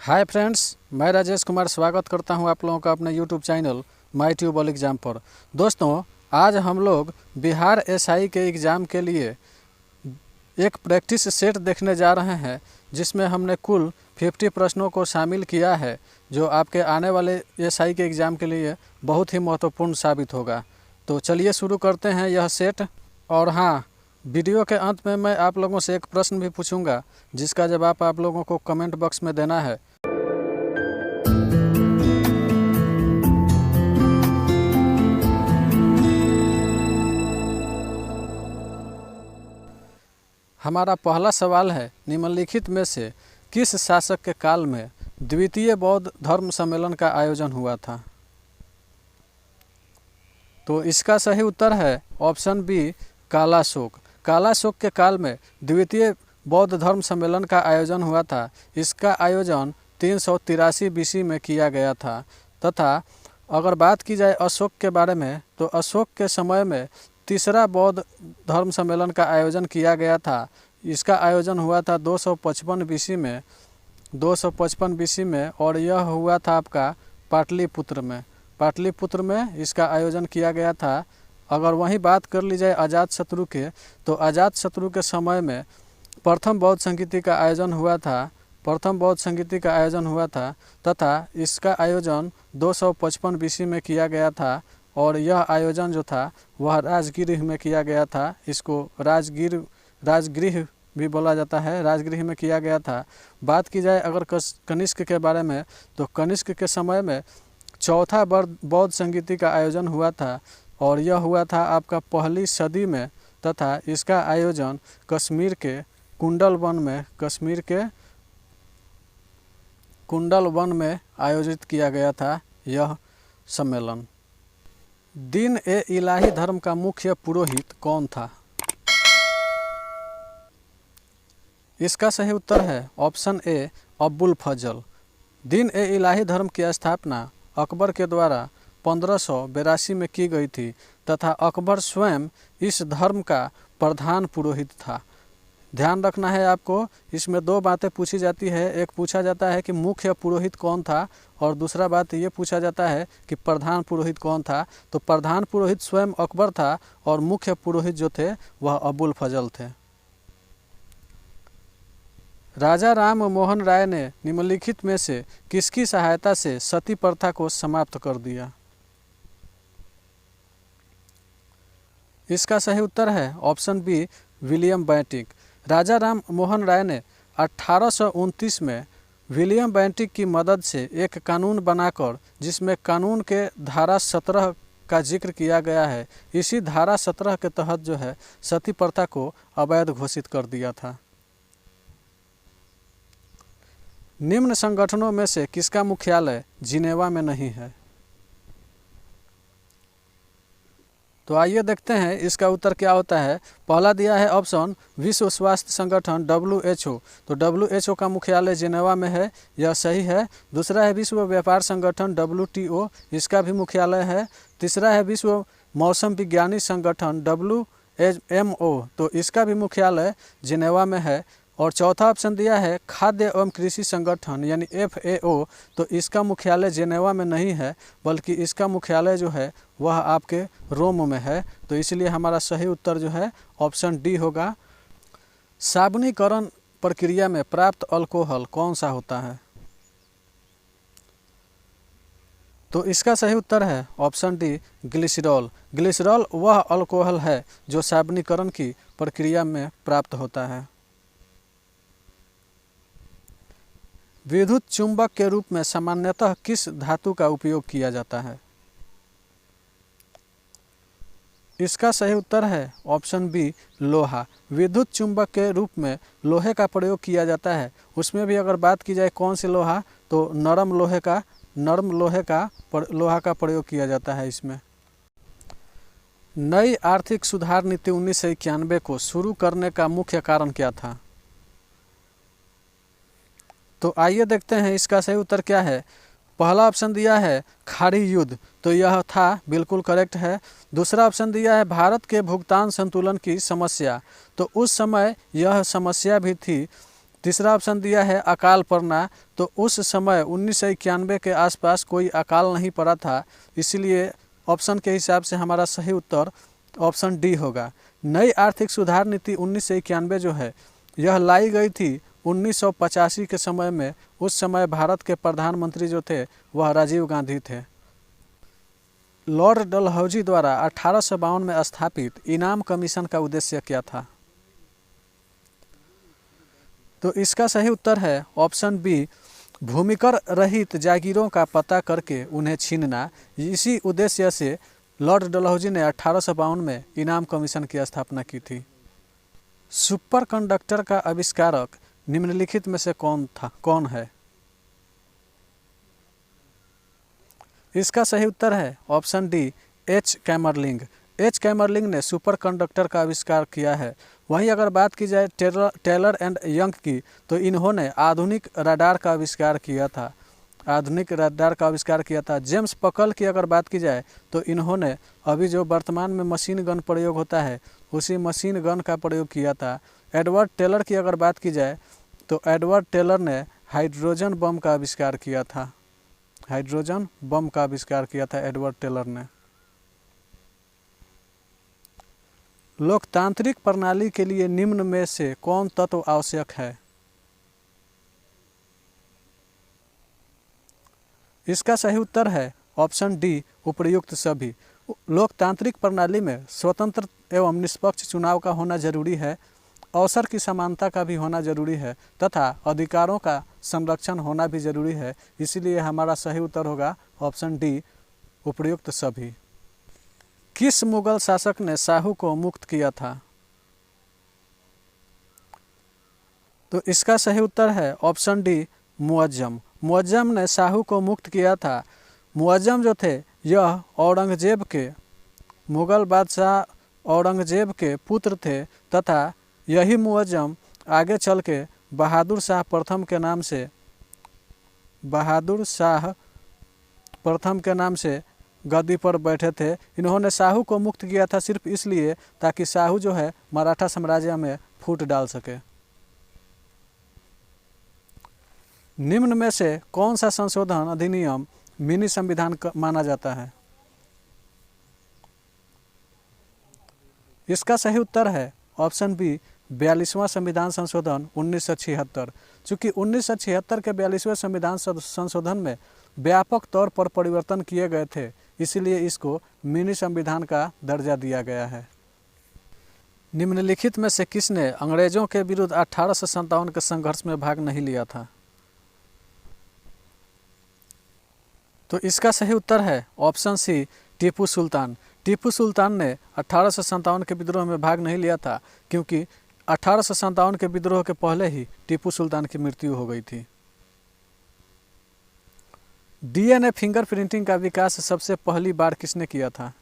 Hi friends, मैं राजेश कुमार स्वागत करता हूं आप लोगों का अपने YouTube channel my tubal exam पर। दोस्तों, आज हम लोग बिहार एसआई के एग्ज़ाम के लिए एक प्रैक्टिस सेट देखने जा रहे हैं, जिसमें हमने कुल 50 प्रश्नों को शामिल किया है, जो आपके आने वाले एसआई के एग्ज़ाम के लिए बहुत ही महत्वपूर्ण साबित होगा। तो चलिए शुरू करते हैं यह सेट। और हाँ, वीडियो के अंत में मैं आप लोगों से एक प्रश्न भी पूछूंगा, जिसका जवाब आप लोगों को कमेंट बॉक्स में देना है। हमारा पहला सवाल है, निम्नलिखित में से किस शासक के काल में द्वितीय बौद्ध धर्म सम्मेलन का आयोजन हुआ था? तो इसका सही उत्तर है ऑप्शन बी, कालाशोक। कालाशोक के काल में द्वितीय बौद्ध धर्म सम्मेलन का आयोजन हुआ था। इसका आयोजन 383 BC में किया गया था। तथा अगर बात की जाए अशोक के बारे में, तो अशोक के समय में तीसरा बौद्ध धर्म सम्मेलन का आयोजन किया गया था। इसका आयोजन हुआ था 255 BC में 255 BC में, और यह हुआ था आपका पाटलिपुत्र में। पाटलिपुत्र में इसका आयोजन किया गया था। अगर वहीं बात कर ली जाए अजातशत्रु के, तो अजातशत्रु के समय में प्रथम बौद्ध संगीति का आयोजन हुआ था। प्रथम बौद्ध संगीति का आयोजन हुआ था तथा इसका आयोजन 255 BC में किया गया था, और यह आयोजन जो था वह राजगृह में किया गया था। इसको राजगृह भी बोला जाता है, राजगृह में किया गया था। बात की जाए अगर कनिष्क के बारे में, तो कनिष्क के समय में चौथा बौद्ध संगीति का आयोजन हुआ था, और यह हुआ था आपका पहली सदी में। तथा इसका आयोजन कश्मीर के कुंडल वन में आयोजित किया गया था यह सम्मेलन। दीन ए इलाही धर्म का मुख्य पुरोहित कौन था? इसका सही उत्तर है ऑप्शन ए, अब्बुल फजल। दीन ए इलाही धर्म की स्थापना अकबर के द्वारा 1582 में की गई थी, तथा अकबर स्वयं इस धर्म का प्रधान पुरोहित था। ध्यान रखना है आपको, इसमें दो बातें पूछी जाती है। एक पूछा जाता है कि मुख्य पुरोहित कौन था, और दूसरा बात ये पूछा जाता है कि प्रधान पुरोहित कौन था। तो प्रधान पुरोहित स्वयं अकबर था, और मुख्य पुरोहित जो थे वह अब्बुल फजल थे। राजा राम मोहन राय ने निम्नलिखित में से किसकी सहायता से सती प्रथा को समाप्त कर दिया? इसका सही उत्तर है ऑप्शन बी, विलियम बेंटिक। राजा राम मोहन राय ने 1829 में विलियम बेंटिक की मदद से एक कानून बनाकर, जिसमें कानून के धारा 17 का जिक्र किया गया है, इसी धारा 17 के तहत जो है सती प्रथा को अवैध घोषित कर दिया था। निम्न संगठनों में से किसका मुख्यालय जिनेवा में नहीं है? तो आइए देखते हैं इसका उत्तर क्या होता है। पहला दिया है ऑप्शन विश्व स्वास्थ्य संगठन WHO। तो WHO का मुख्यालय जिनेवा में है, यह सही है। दूसरा है विश्व व्यापार संगठन WTO, इसका भी मुख्यालय है। तीसरा है विश्व मौसम विज्ञानी संगठन WMO, तो इसका भी मुख्यालय जिनेवा में है। और चौथा ऑप्शन दिया है खाद्य एवं कृषि संगठन यानी FAO, तो इसका मुख्यालय जिनेवा में नहीं है, बल्कि इसका मुख्यालय जो है वह आपके रोम में है। तो इसलिए हमारा सही उत्तर जो है ऑप्शन डी होगा। साबुनीकरण प्रक्रिया में प्राप्त अल्कोहल कौन सा होता है? तो इसका सही उत्तर है ऑप्शन डी, ग्लिसरॉल। ग्लिसरॉल वह अल्कोहल है जो साबुनीकरण की प्रक्रिया में प्राप्त होता है। विद्युत चुंबक के रूप में सामान्यतः किस धातु का उपयोग किया जाता है? इसका सही उत्तर है ऑप्शन बी, लोहा। विद्युत चुंबक के रूप में लोहे का प्रयोग किया जाता है। उसमें भी अगर बात की जाए कौन सी लोहा, तो नरम लोहा का प्रयोग किया जाता है इसमें। नई आर्थिक सुधार नीति 1991 को शुरू करने का मुख्य कारण क्या था? तो आइए देखते हैं इसका सही उत्तर क्या है। पहला ऑप्शन दिया है खाड़ी युद्ध, तो यह था बिल्कुल करेक्ट है। दूसरा ऑप्शन दिया है भारत के भुगतान संतुलन की समस्या, तो उस समय यह समस्या भी थी। तीसरा ऑप्शन दिया है अकाल पड़ना, तो उस समय 1991 के आसपास कोई अकाल नहीं पड़ा था, इसलिए ऑप्शन के हिसाब से हमारा सही उत्तर ऑप्शन डी होगा। नई आर्थिक सुधार नीति 1991 जो है यह लाई गई थी 1985 के समय में। उस समय भारत के प्रधानमंत्री जो थे वह राजीव गांधी थे। लॉर्ड डलहौजी द्वारा 1852 में स्थापित इनाम कमीशन का उद्देश्य क्या था? तो इसका सही उत्तर है ऑप्शन बी, भूमिकर रहित जागीरों का पता करके उन्हें छीनना। इसी उद्देश्य से लॉर्ड डलहौजी ने 1852 में इनाम कमीशन की स्थापना की थी। सुपर कंडक्टर का आविष्कारक निम्नलिखित में से कौन है? इसका सही उत्तर है ऑप्शन डी, एच कैमरलिंग। एच कैमरलिंग ने सुपर कंडक्टर का आविष्कार किया है। वहीं अगर बात की जाए टेलर एंड यंग की, तो इन्होंने आधुनिक रडार का आविष्कार किया था। जेम्स पकल की अगर बात की जाए तो इन्होंने अभी जो वर्तमान में मशीन गन प्रयोग होता है उसी मशीन गन का प्रयोग किया था। एडवर्ड टेलर की अगर बात की जाए तो एडवर्ड टेलर ने हाइड्रोजन बम का आविष्कार किया था एडवर्ड टेलर ने। लोकतांत्रिक प्रणाली के लिए निम्न में से कौन तत्व आवश्यक है? इसका सही उत्तर है ऑप्शन डी, उपर्युक्त सभी। लोकतांत्रिक प्रणाली में स्वतंत्र एवं निष्पक्ष चुनाव का होना जरूरी है, अवसर की समानता का भी होना जरूरी है तथा अधिकारों का संरक्षण होना भी जरूरी है। इसीलिए हमारा सही उत्तर होगा ऑप्शन डी, उपर्युक्त सभी। किस मुगल शासक ने शाहू को मुक्त किया था? तो इसका सही उत्तर है ऑप्शन डी, मुअज्जम। मुअज्जम ने शाहू को मुक्त किया था। मुअज्जम जो थे यह मुगल बादशाह औरंगजेब के पुत्र थे तथा यही मुअज्जम आगे चल के बहादुर शाह प्रथम के नाम से गद्दी पर बैठे थे। इन्होंने शाहू को मुक्त किया था सिर्फ इसलिए ताकि शाहू जो है मराठा साम्राज्य में फूट डाल सके। निम्न में से कौन सा संशोधन अधिनियम मिनी संविधान माना जाता है? इसका सही उत्तर है ऑप्शन बी, 42वां संविधान संशोधन 1976। चूँकि 1976 के 42वें संविधान संशोधन में व्यापक तौर पर परिवर्तन किए गए थे, इसीलिए इसको मिनी संविधान का दर्जा दिया गया है। निम्नलिखित में से किसने अंग्रेजों के विरुद्ध 1857 के संघर्ष में भाग नहीं लिया था? तो इसका सही उत्तर है ऑप्शन सी, टीपू सुल्तान। टीपू सुल्तान ने 1857 के विद्रोह में भाग नहीं लिया था क्योंकि 1857 के विद्रोह के पहले ही टीपू सुल्तान की मृत्यु हो गई थी। डीएनए फिंगरप्रिंटिंग का विकास सबसे पहली बार किसने किया था?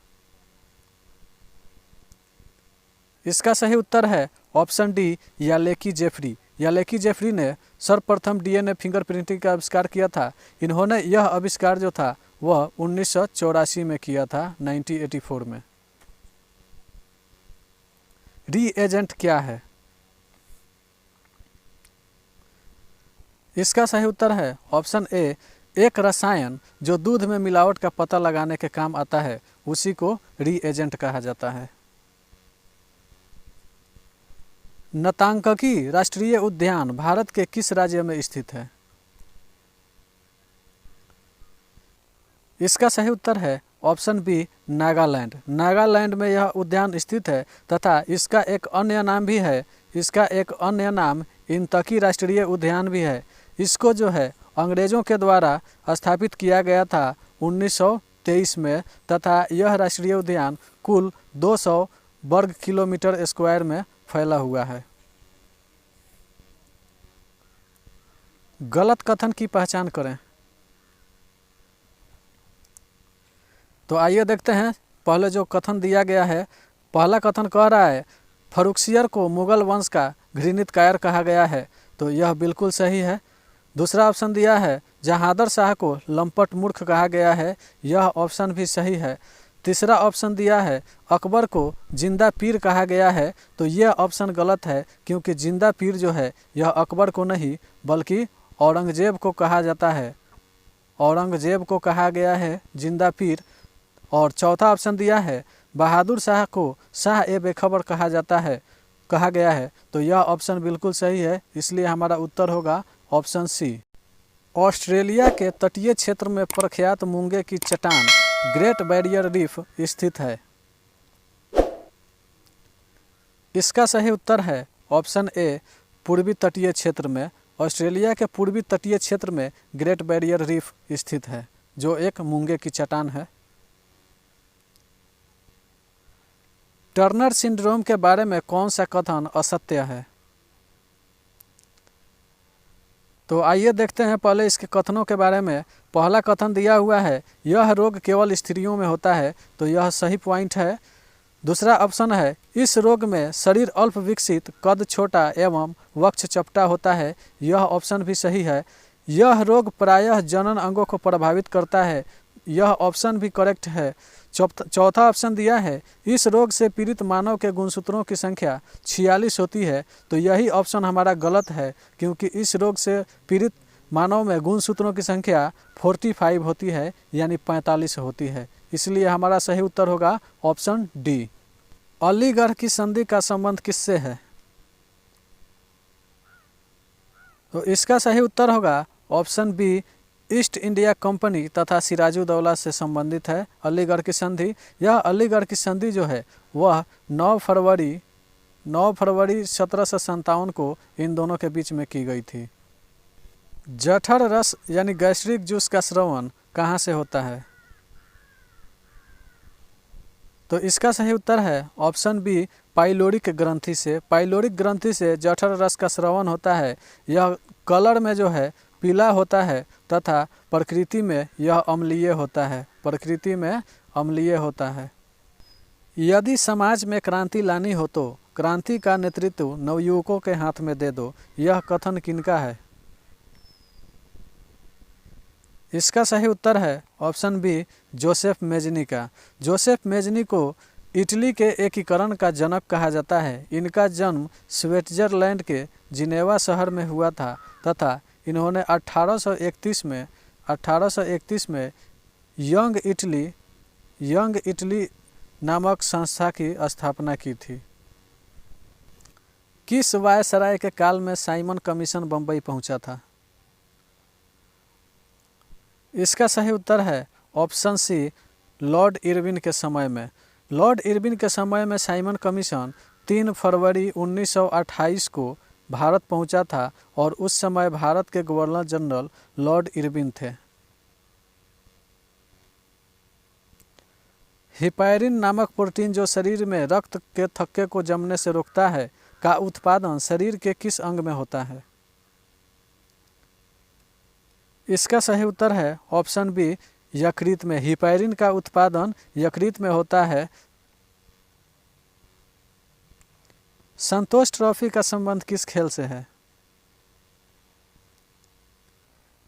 इसका सही उत्तर है ऑप्शन डी, यालेकी जेफरी। यालेकी जेफरी ने सर्वप्रथम डीएनए फिंगरप्रिंटिंग का आविष्कार किया था। इन्होंने यह आविष्कार जो था वह 1984 में किया था, 1984 में। रीएजेंट क्या है? इसका सही उत्तर है ऑप्शन ए, एक रसायन जो दूध में मिलावट का पता लगाने के काम आता है, उसी को रीएजेंट कहा जाता है। नतांगकी राष्ट्रीय उद्यान भारत के किस राज्य में स्थित है? इसका सही उत्तर है ऑप्शन बी, नागालैंड। नागालैंड में यह उद्यान स्थित है तथा इसका एक अन्य नाम इंतकी राष्ट्रीय उद्यान भी है। इसको जो है अंग्रेज़ों के द्वारा स्थापित किया गया था 1923 में तथा यह राष्ट्रीय उद्यान कुल 200 वर्ग किलोमीटर स्क्वायर में फैला हुआ है। गलत कथन की पहचान करें। तो आइए देखते हैं पहले जो कथन दिया गया है। पहला कथन कह रहा है फर्रुखसियर को मुगल वंश का घृणित कायर कहा गया है, तो यह बिल्कुल सही है। दूसरा ऑप्शन दिया है जहांदर शाह को लंपट मूर्ख कहा गया है, यह ऑप्शन भी सही है। तीसरा ऑप्शन दिया है अकबर को जिंदा पीर कहा गया है, तो यह ऑप्शन गलत है, क्योंकि जिंदा पीर जो है यह अकबर को नहीं बल्कि औरंगजेब को कहा जाता है। औरंगजेब को कहा गया है जिंदा पीर। और चौथा ऑप्शन दिया है बहादुर शाह को शाह ए बेखबर कहा गया है, तो यह ऑप्शन बिल्कुल सही है, इसलिए हमारा उत्तर होगा ऑप्शन सी। ऑस्ट्रेलिया के तटीय क्षेत्र में प्रख्यात मूंगे की चट्टान ग्रेट बैरियर रीफ स्थित है। इसका सही उत्तर है ऑप्शन ए, पूर्वी तटीय क्षेत्र में। ऑस्ट्रेलिया के पूर्वी तटीय क्षेत्र में ग्रेट बैरियर रीफ स्थित है, जो एक मूंगे की चट्टान है। टर्नर सिंड्रोम के बारे में कौन सा कथन असत्य है? तो आइए देखते हैं पहले इसके कथनों के बारे में। पहला कथन दिया हुआ है यह रोग केवल स्त्रियों में होता है, तो यह सही पॉइंट है। दूसरा ऑप्शन है इस रोग में शरीर अल्प विकसित, कद छोटा एवं वक्ष चपटा होता है, यह ऑप्शन भी सही है। यह रोग प्रायः जनन अंगों को प्रभावित करता है, यह ऑप्शन भी करेक्ट है। चौथा ऑप्शन दिया है इस रोग से पीड़ित मानव के गुणसूत्रों की संख्या 46 होती है, तो यही ऑप्शन हमारा गलत है, क्योंकि इस रोग से पीड़ित मानव में गुणसूत्रों की संख्या 45 होती है, यानी 45 होती है, इसलिए हमारा सही उत्तर होगा ऑप्शन डी। अलीगढ़ की संधि का संबंध किससे है? तो इसका सही उत्तर होगा option B, East India Company तथा सिराजुद्दौला से संबंधित है अलीगढ़ की संधि। यह अलीगढ़ की संधि जो है वह 9 फरवरी 1757 को इन दोनों के बीच में की गई थी। जठर रस यानी गैस्ट्रिक जूस का स्रवण कहाँ से होता है? तो इसका सही उत्तर है ऑप्शन बी, पाइलोरिक ग्रंथि से। पाइलोरिक ग्रंथि से जठर रस का स्रवण होता है। यह कलर में जो है पीला होता है तथा प्रकृति में यह अम्लीय होता है। प्रकृति में अम्लीय होता है। यदि समाज में क्रांति लानी हो तो क्रांति का नेतृत्व नवयुवकों के हाथ में दे दो, यह कथन किनका है? इसका सही उत्तर है ऑप्शन बी, जोसेफ मेजनी का। जोसेफ मेजनी को इटली के एकीकरण का जनक कहा जाता है। इनका जन्म स्विट्जरलैंड के जिनेवा शहर में हुआ था तथा इन्होंने 1831 में यंग इटली नामक संस्था की स्थापना की थी। किस वायसराय के काल में साइमन कमीशन बम्बई पहुंचा था? इसका सही उत्तर है ऑप्शन सी, लॉर्ड इरविन के समय में। लॉर्ड इरविन के समय में साइमन कमीशन 3 फरवरी 1928 को भारत पहुंचा था और उस समय भारत के गवर्नर जनरल लॉर्ड इरविन थे। हिपैरिन नामक प्रोटीन जो शरीर में रक्त के थक्के को जमने से रोकता है का उत्पादन शरीर के किस अंग में होता है? इसका सही उत्तर है ऑप्शन बी, यकृत में। हिपैरिन का उत्पादन यकृत में होता है। संतोष ट्रॉफी का संबंध किस खेल से है?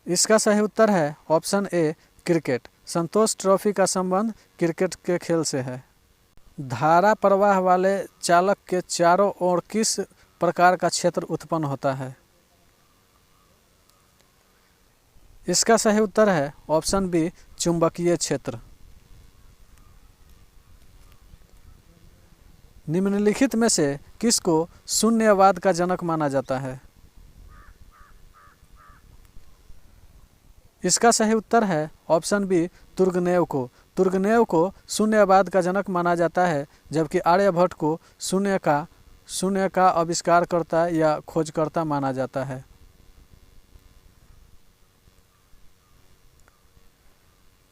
इसका सही उत्तर है option A, cricket. Santosh trophy का संबंध क्रिकेट के खेल से है। धारा प्रवाह वाले चालक के चारों ओर किस प्रकार का क्षेत्र उत्पन्न होता है? इसका सही उत्तर है ऑप्शन बी, चुंबकीय क्षेत्र। निम्नलिखित में से किसको शून्यवाद का जनक माना जाता है? इसका सही उत्तर है ऑप्शन बी, तुर्गनेव को। तुर्गनेव को शून्यवाद का जनक माना जाता है, जबकि आर्यभट्ट को शून्य का आविष्कारकर्ता या खोजकर्ता माना जाता है।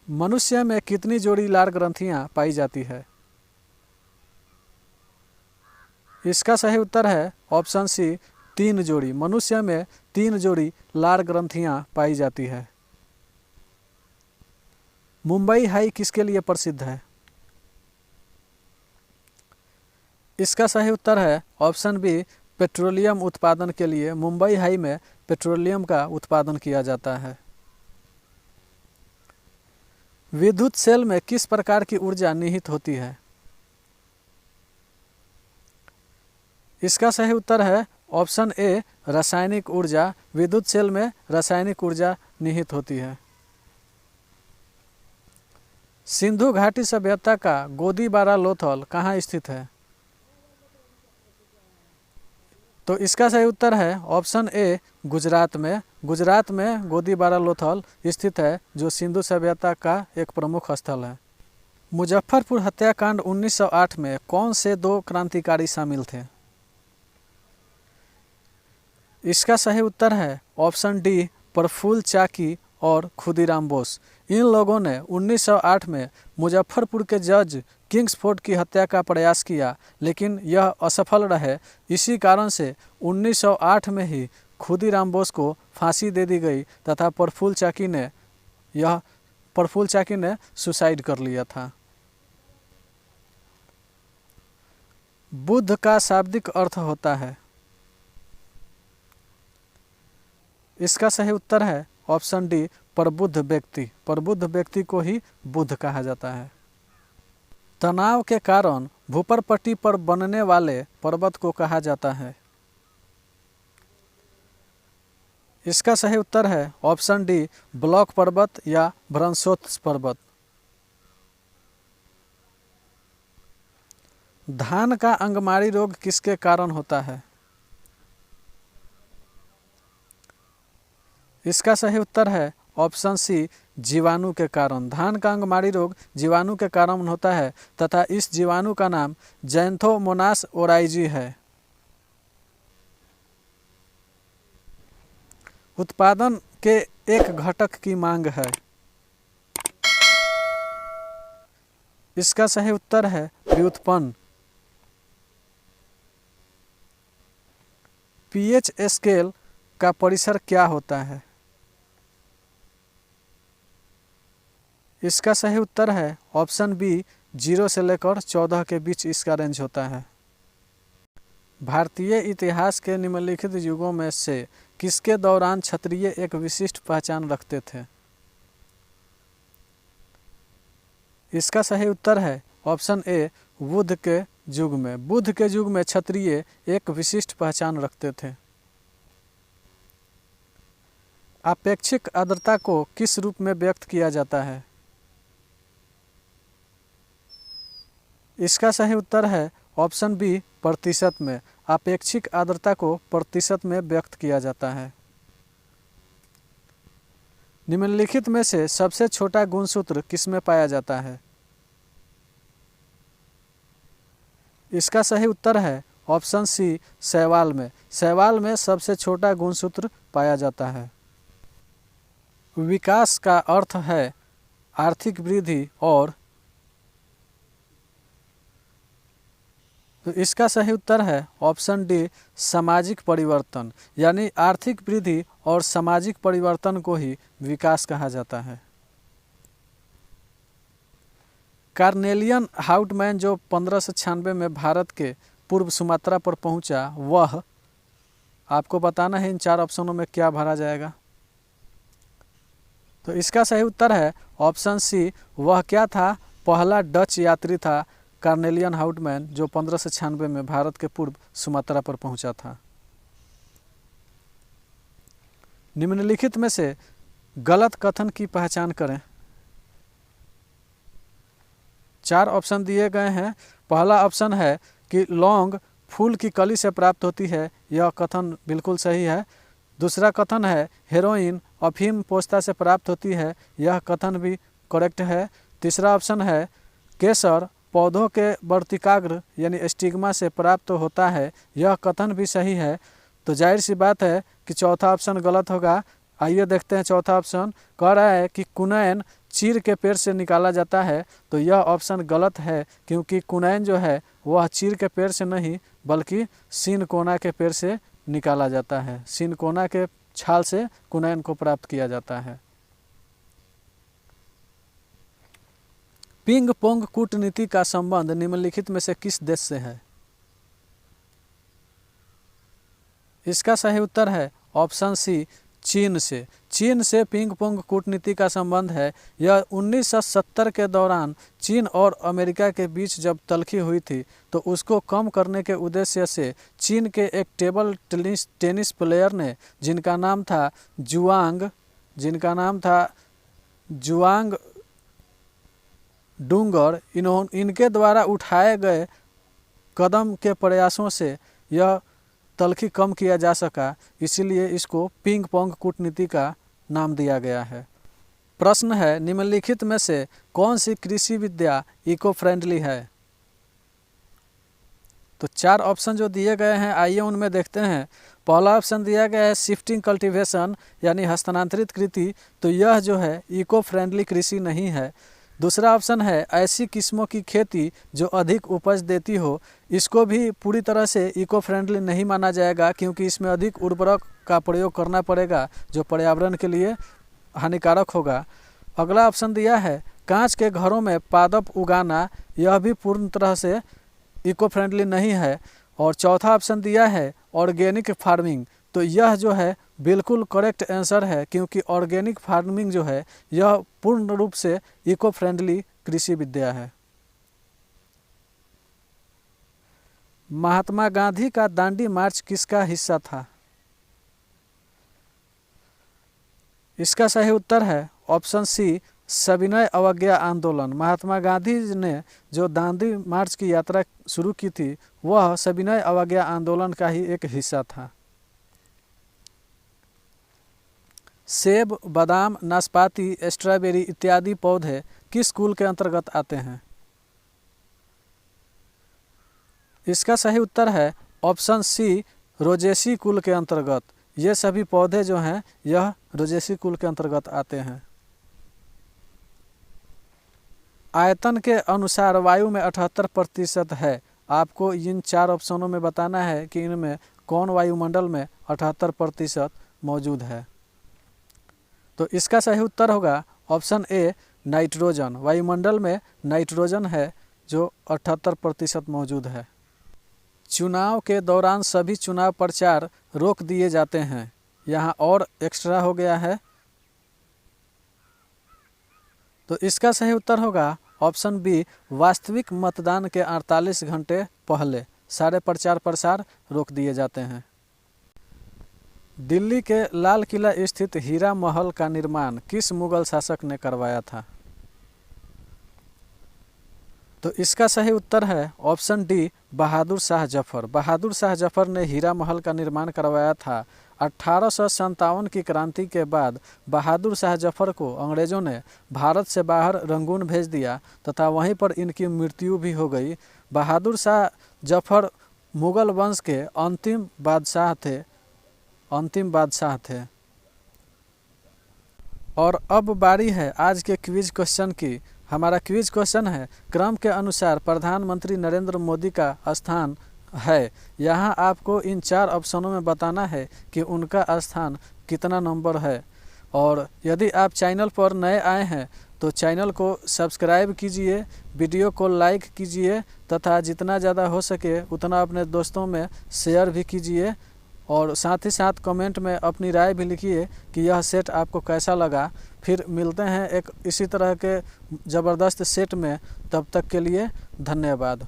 मनुष्य में कितनी जोड़ी लार ग्रंथियां पाई जाती है? इसका सही उत्तर है ऑप्शन सी, 3 जोड़ी। मनुष्य में 3 जोड़ी लार ग्रंथियां पाई जाती है। मुंबई हाई किसके लिए प्रसिद्ध है? इसका सही उत्तर है ऑप्शन बी, पेट्रोलियम उत्पादन के लिए। मुंबई हाई में पेट्रोलियम का उत्पादन किया जाता है। विद्युत सेल में किस प्रकार की ऊर्जा निहित होती है? इसका सही उत्तर है ऑप्शन ए रासायनिक ऊर्जा। विद्युत सेल में रासायनिक ऊर्जा निहित होती है। सिंधु घाटी सभ्यता का गोदीबारा लोथल कहाँ स्थित है? तो इसका सही उत्तर है ऑप्शन ए गुजरात में। गुजरात में गोदीबारा लोथल स्थित है, जो सिंधु सभ्यता का एक प्रमुख स्थल है। मुजफ्फरपुर हत्याकांड 1908 में कौन से दो क्रांतिकारी शामिल थे? इसका सही उत्तर है ऑप्शन डी प्रफुल्ल चाकी और खुदीराम बोस। इन लोगों ने 1908 में मुजफ्फरपुर के जज किंग्सफोर्ड की हत्या का प्रयास किया, लेकिन यह असफल रहे। इसी कारण से 1908 में ही खुदीराम बोस को फांसी दे दी गई तथा प्रफुल्ल चाकी ने सुसाइड कर लिया था। बुद्ध का शाब्दिक अर्थ होता है? इसका सही उत्तर है ऑप्शन डी प्रबुद्ध व्यक्ति। प्रबुद्ध व्यक्ति को ही बुद्ध कहा जाता है। तनाव के कारण भूपरपट्टी पर बनने वाले पर्वत को कहा जाता है? इसका सही उत्तर है ऑप्शन डी ब्लॉक पर्वत या भ्रंशोत्स पर्वत। धान का अंगमारी रोग किसके कारण होता है? इसका सही उत्तर है ऑप्शन सी जीवाणु के कारण। धान का अंगमारी रोग जीवाणु के कारण होता है तथा इस जीवाणु का नाम जैंथोमोनास ओराइजी है। उत्पादन के एक घटक की मांग है? इसका सही उत्तर है व्युत्पन्न। पीएच स्केल का परिसर क्या होता है? इसका सही उत्तर है ऑप्शन बी 0 से लेकर 14 के बीच इसका रेंज होता है। भारतीय इतिहास के निम्नलिखित युगों में से किसके दौरान क्षत्रिय एक विशिष्ट पहचान रखते थे? इसका सही उत्तर है ऑप्शन ए बुद्ध के युग में। बुद्ध के युग में क्षत्रिय एक विशिष्ट पहचान रखते थे। आपेक्षिक आर्द्रता को किस रूप में व्यक्त किया जाता है? इसका सही उत्तर है ऑप्शन बी प्रतिशत में। आपेक्षिक आर्द्रता को प्रतिशत में व्यक्त किया जाता है। निम्नलिखित में से सबसे छोटा गुणसूत्र किसमें पाया जाता है? इसका सही उत्तर है ऑप्शन सी शैवाल में। शैवाल में सबसे छोटा गुणसूत्र पाया जाता है। विकास का अर्थ है आर्थिक वृद्धि और तो इसका सही उत्तर है ऑप्शन डी सामाजिक परिवर्तन। यानी आर्थिक वृद्धि और सामाजिक परिवर्तन को ही विकास कहा जाता है। कार्नेलियन हाउटमैन जो 1596 में भारत के पूर्व सुमात्रा पर पहुंचा, वह आपको बताना है इन 4 ऑप्शनों में क्या भरा जाएगा। तो इसका सही उत्तर है ऑप्शन सी। वह क्या था? पहला डच यात्री था कार्नेलियन हाउटमैन, जो 1596 में भारत के पूर्व सुमात्रा पर पहुंचा था। निम्नलिखित में से गलत कथन की पहचान करें। 4 ऑप्शन दिए गए हैं। पहला ऑप्शन है कि लौंग फूल की कली से प्राप्त होती है। यह कथन बिल्कुल सही है। दूसरा कथन है हेरोइन अफीम पोस्ता से प्राप्त होती है। यह कथन भी करेक्ट है। तीसरा ऑप्शन है केसर पौधों के वर्तिकाग्र यानी स्टिग्मा से प्राप्त होता है। यह कथन भी सही है। तो जाहिर सी बात है कि चौथा ऑप्शन गलत होगा। आइए देखते हैं चौथा ऑप्शन। कह रहा है कि कुनैन चीर के पेड़ से निकाला जाता है। तो यह ऑप्शन गलत है, क्योंकि कुनैन जो है वह चीर के पेड़ से नहीं बल्कि सिनकोना के पेड़ से निकाला जाता है। सिनकोना के छाल से कुनैन को प्राप्त किया जाता है। पिंग पोंग कूटनीति का संबंध निम्नलिखित में से किस देश से है? इसका सही उत्तर है ऑप्शन सी चीन से पिंग पोंग कूटनीति का संबंध है। यह 1970 के दौरान चीन और अमेरिका के बीच जब तल्खी हुई थी तो उसको कम करने के उद्देश्य से चीन के एक टेबल टेनिस प्लेयर ने जिनका नाम था जुआंग डुंगर, इनके द्वारा उठाए गए कदम के प्रयासों से यह तल्खी कम किया जा सका, इसीलिए इसको पिंग पोंग कूटनीति का नाम दिया गया है। प्रश्न है, निम्नलिखित में से कौन सी कृषि विद्या इको फ्रेंडली है? तो 4 ऑप्शन जो दिए गए हैं, आइए उनमें देखते हैं। पहला ऑप्शन दिया गया है शिफ्टिंग कल्टीवेशन यानी हस्तांतरित कृषि, तो यह जो है इको फ्रेंडली कृषि नहीं है। दूसरा ऑप्शन है ऐसी किस्मों की खेती जो अधिक उपज देती हो, इसको भी पूरी तरह से इको फ्रेंडली नहीं माना जाएगा क्योंकि इसमें अधिक उर्वरक का प्रयोग करना पड़ेगा जो पर्यावरण के लिए हानिकारक होगा। अगला ऑप्शन दिया है कांच के घरों में पादप उगाना, यह भी पूर्ण तरह से इको फ्रेंडली नहीं है। और चौथा ऑप्शन दिया है ऑर्गेनिक फार्मिंग, तो यह जो है बिल्कुल करेक्ट आंसर है क्योंकि ऑर्गेनिक फार्मिंग जो है यह पूर्ण रूप से इको फ्रेंडली कृषि विद्या है। महात्मा गांधी का दांडी मार्च किसका हिस्सा था? इसका सही उत्तर है ऑप्शन सी सविनय अवज्ञा आंदोलन। महात्मा गांधी ने जो दांडी मार्च की यात्रा शुरू की थी वह सविनय अवज्ञा आंदोलन का ही एक हिस्सा था। सेब, बादाम, नाशपाती, स्ट्रॉबेरी इत्यादि पौधे किस कुल के अंतर्गत आते हैं? इसका सही उत्तर है ऑप्शन सी रोजेसी कुल के अंतर्गत। ये सभी पौधे जो हैं यह रोजेसी कुल के अंतर्गत आते हैं। आयतन के अनुसार वायु में 78% है। आपको इन 4 ऑप्शनों में बताना है कि इनमें कौन वायुमंडल में 78% मौजूद है। तो इसका सही उत्तर होगा ऑप्शन ए नाइट्रोजन। वायुमंडल में नाइट्रोजन है जो 78% मौजूद है। चुनाव के दौरान सभी चुनाव प्रचार रोक दिए जाते हैं, यहाँ और एक्स्ट्रा हो गया है। तो इसका सही उत्तर होगा ऑप्शन बी वास्तविक मतदान के 48 घंटे पहले सारे प्रचार प्रसार रोक दिए जाते हैं। दिल्ली के लाल किला स्थित हीरा महल का निर्माण किस मुगल शासक ने करवाया था? तो इसका सही उत्तर है ऑप्शन डी बहादुर शाह जफर। बहादुर शाह जफर ने हीरा महल का निर्माण करवाया था। 1857 की क्रांति के बाद बहादुर शाह जफर को अंग्रेज़ों ने भारत से बाहर रंगून भेज दिया तथा वहीं पर इनकी मृत्यु भी हो गई। बहादुर शाह जफर मुगल वंश के अंतिम बादशाह थे। और अब बारी है आज के क्विज क्वेश्चन की। हमारा क्विज क्वेश्चन है क्रम के अनुसार प्रधानमंत्री नरेंद्र मोदी का स्थान है। यहाँ आपको इन 4 ऑप्शनों में बताना है कि उनका स्थान कितना नंबर है। और यदि आप चैनल पर नए आए हैं तो चैनल को सब्सक्राइब कीजिए, वीडियो को लाइक कीजिए तथा जितना ज़्यादा हो सके उतना अपने दोस्तों में शेयर भी कीजिए। और साथ ही साथ कमेंट में अपनी राय भी लिखिए कि यह सेट आपको कैसा लगा। फिर मिलते हैं एक इसी तरह के ज़बरदस्त सेट में, तब तक के लिए धन्यवाद।